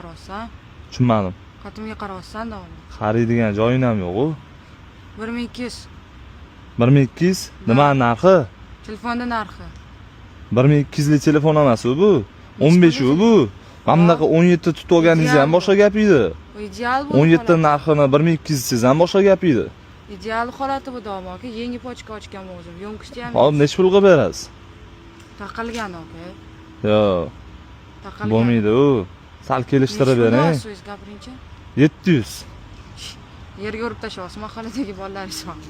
qarayapsan? Tushunmadim. Xotimga qarayapsan da uni. Qaraydigan joying ham yo'q-ku. 1200. 1200 nima narxi? Telefonda narxi. 1200 lik telefon emas bu. 15 bu. Mana bunaqa 17 tutib olganingiz ham boshqa gap edi. Bu ideal bu. 17 narxini 1200 siz ham boshqa gap edi. Ideal holati bu dom aka. Yangi pochka ochgan o'zim. Yo'nqishda ham. Hop, necha pulga berasiz? Taqilgan aka. Yo'q. Taqilgan. Bo'lmaydi u. Sal kelishtirib bering. So'z gapiringchi. 700. Yerga urib tashlayapsiz, mahalladagi bolalar soni.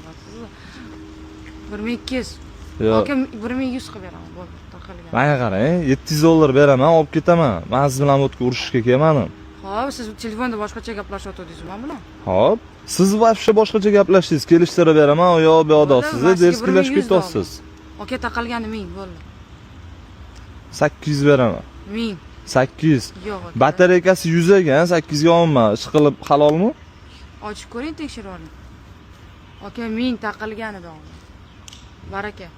1200. Yo'q. Aka 1100 qilib beraman. Bo'ldi, taqilgan. Menga qarang, 700 dollar beraman, olib ketaman. Men siz bilan o'tga urushishga kelmadim. Xo'p, siz telefonda boshqacha gaplashyotdingiz men bilan. Hop, siz vobshe boshqacha gaplashdingiz, kelishtirib beraman, u yoq bu yoqda siz derskilashib ketyapsiz. Aka taqilgani 1000 bo'ldi. 800 beraman. 1000. 800. Yo'q aka. Batareykasi 100 ekan, 800 ga olma. Ish qilib halolmi? Ochib ko'ring, tekshirib oling. Aka 1000 taqilgani da. Baraka.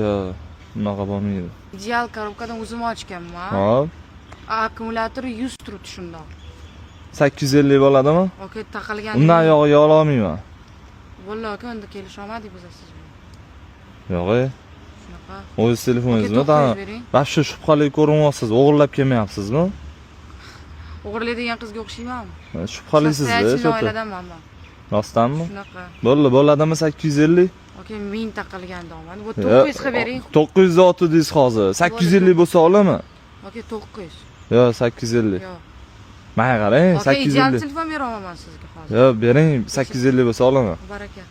Yo'q, unaqa bo'lmaydi. Ideal korobkadan o'zim ochganman. Hop. Akkumulyatori 100 turibdi shundoq. 850 bo'ladimi? Aka taqilgani. Undan yog'iga ola olmayman. Bo'ldi aka, unda kelisholmadik biz siz bilan. Yo'q-e. Shunaqa. O'z telefoningizmi? Vobshe shubhali ko'rinyapsiz, o'g'irlab kelmayapsizmi? O'g'irlaydigan qizga o'xshaymanmi? Shubhalisiz-da, Shunday oiladaman men. Rostdanmi? Shunaqa. Bo'ladimi 850? Aka 1000 taqilgan doman. Bu 900 qilib bering. 900 otdingiz hozir. 850 bo'lsa olaman. Aka 900. Yo'q, 850. Yo'q. Menga qarang, Aka ideal 850. telefon beraman sizga hozir. Yo'q, bering, 850 bo'lsa olaman. Baraka.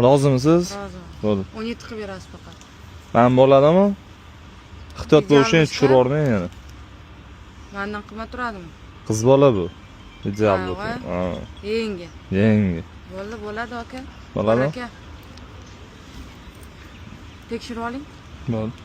Rozimisiz? Rozi. Bo'ldi. 17 qilib berasiz faqat. Men bo'ladimi? Ehtiyot bo'lishing tushirib yubormang yana. Mendan qimmat turadimi? Qiz bola bu. Ideal bu. Ha. Yangi. Yangi. Bo'ladi aka. Bo'ladi? Aka. Tekshirib oling. Bo'ldi.